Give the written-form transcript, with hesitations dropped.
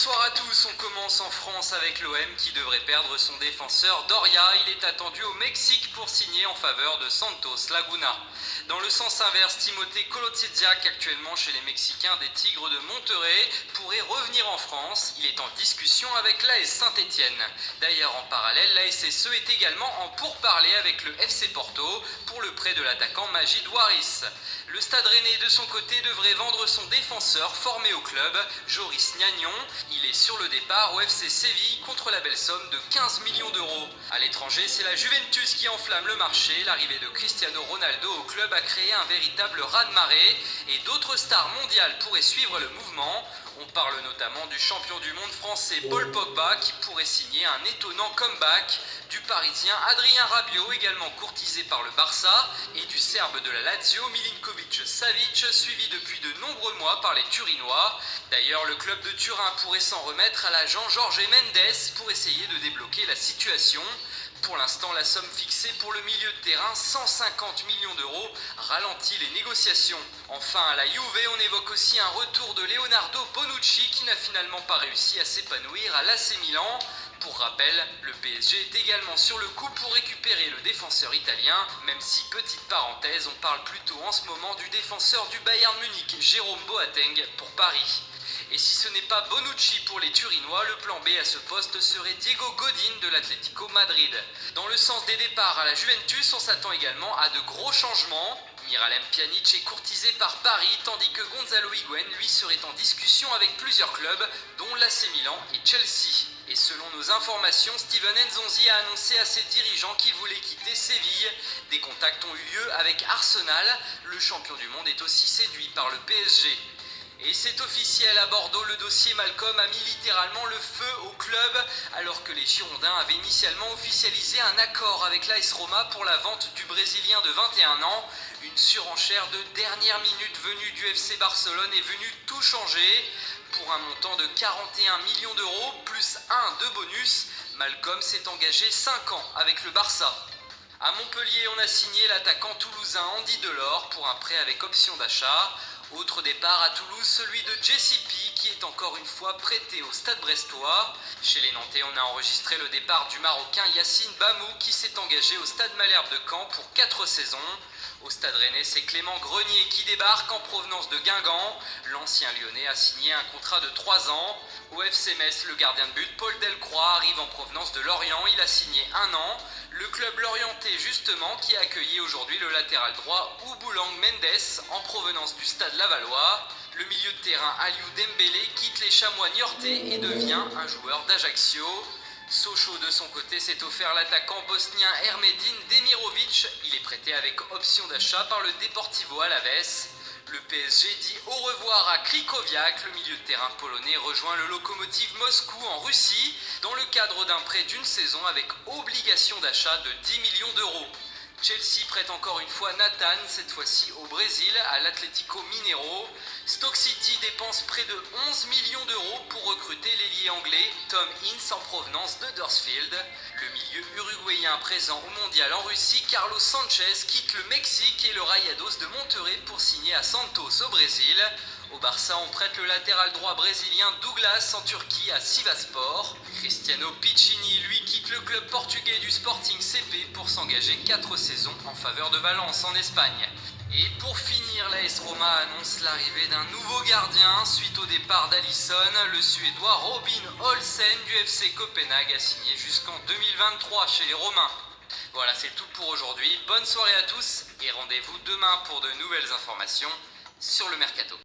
Bonsoir à tous, on commence en France avec l'OM qui devrait perdre son défenseur Doria. Il est attendu au Mexique pour signer en faveur de Santos Laguna. Dans le sens inverse, Timothée Kolodziejczak, actuellement chez les Mexicains des Tigres de Monterrey, pourrait revenir en France. Il est en discussion avec l'AS Saint-Étienne. D'ailleurs, en parallèle, la SSE est également en pourparlers avec le FC Porto pour le prêt de l'attaquant Magid Waris. Le Stade Rennais, de son côté, devrait vendre son défenseur formé au club, Joris Gnagnon. Il est sur le départ au FC Séville contre la belle somme de 15 millions d'euros. À l'étranger, c'est la Juventus qui enflamme le marché. L'arrivée de Cristiano Ronaldo au club a créé un véritable raz-de-marée et d'autres stars mondiales pourraient suivre le mouvement. On parle notamment du champion du monde français Paul Pogba qui pourrait signer un étonnant comeback, du parisien Adrien Rabiot également courtisé par le Barça et du serbe de la Lazio Milinkovic-Savic suivi depuis de nombreux mois par les Turinois. D'ailleurs, le club de Turin pourrait s'en remettre à l'agent Jorge Mendes pour essayer de débloquer la situation. Pour l'instant, la somme fixée pour le milieu de terrain, 150 millions d'euros, ralentit les négociations. Enfin, à la Juve, on évoque aussi un retour de Leonardo Bonucci qui n'a finalement pas réussi à s'épanouir à l'AC Milan. Pour rappel, le PSG est également sur le coup pour récupérer le défenseur italien, même si, petite parenthèse, on parle plutôt en ce moment du défenseur du Bayern Munich, Jérôme Boateng, pour Paris. Et si ce n'est pas Bonucci pour les Turinois, le plan B à ce poste serait Diego Godin de l'Atlético Madrid. Dans le sens des départs à la Juventus, on s'attend également à de gros changements. Miralem Pjanic est courtisé par Paris, tandis que Gonzalo Higuaín, lui, serait en discussion avec plusieurs clubs, dont l'AC Milan et Chelsea. Et selon nos informations, Steven Nzonzi a annoncé à ses dirigeants qu'il voulait quitter Séville. Des contacts ont eu lieu avec Arsenal. Le champion du monde est aussi séduit par le PSG. Et c'est officiel, à Bordeaux, le dossier Malcolm a mis littéralement le feu au club, alors que les Girondins avaient initialement officialisé un accord avec l'AS Roma pour la vente du Brésilien de 21 ans. Une surenchère de dernière minute venue du FC Barcelone est venue tout changer. Pour un montant de 41 millions d'euros, plus 1 de bonus, Malcolm s'est engagé 5 ans avec le Barça. À Montpellier, on a signé l'attaquant toulousain Andy Delors pour un prêt avec option d'achat. Autre départ à Toulouse, celui de Jesse P qui est encore une fois prêté au Stade brestois. Chez les Nantais, on a enregistré le départ du Marocain Yacine Bamou qui s'est engagé au Stade Malherbe de Caen pour 4 saisons. Au Stade Rennais, c'est Clément Grenier qui débarque en provenance de Guingamp. L'ancien Lyonnais a signé un contrat de 3 ans. Au FC Metz, le gardien de but Paul Delcroix arrive en provenance de Lorient. Il a signé 1 an. Le club lorientais justement qui a accueilli aujourd'hui le latéral droit Ouboulang Mendes en provenance du Stade Lavallois. Le milieu de terrain Aliou Dembélé quitte les Chamois niortais et devient un joueur d'Ajaccio. Sochaux de son côté s'est offert l'attaquant bosnien Ermedin Demirovic. Il est prêté avec option d'achat par le Deportivo Alavés. Le PSG dit au revoir à Krychowiak. Le milieu de terrain polonais rejoint le Lokomotiv Moscou en Russie dans le cadre d'un prêt d'une saison avec obligation d'achat de 10 millions d'euros. Chelsea prête encore une fois Nathan, cette fois-ci au Brésil, à l'Atlético Mineiro. Stoke City dépense près de 11 millions d'euros pour recruter l'ailier anglais Tom Ince en provenance de Huddersfield. Le milieu uruguayen présent au mondial en Russie, Carlos Sanchez, quitte le Mexique et le Rayados de Monterrey pour signer à Santos au Brésil. Au Barça, on prête le latéral droit brésilien Douglas en Turquie à Sivasspor. Cristiano Piccini, lui, quitte le club portugais du Sporting CP pour s'engager 4 saisons en faveur de Valence en Espagne. Et pour finir, l'AS Roma annonce l'arrivée d'un nouveau gardien. Suite au départ d'Alisson, le Suédois Robin Olsen du FC Copenhague a signé jusqu'en 2023 chez les Romains. Voilà, c'est tout pour aujourd'hui. Bonne soirée à tous et rendez-vous demain pour de nouvelles informations sur le Mercato.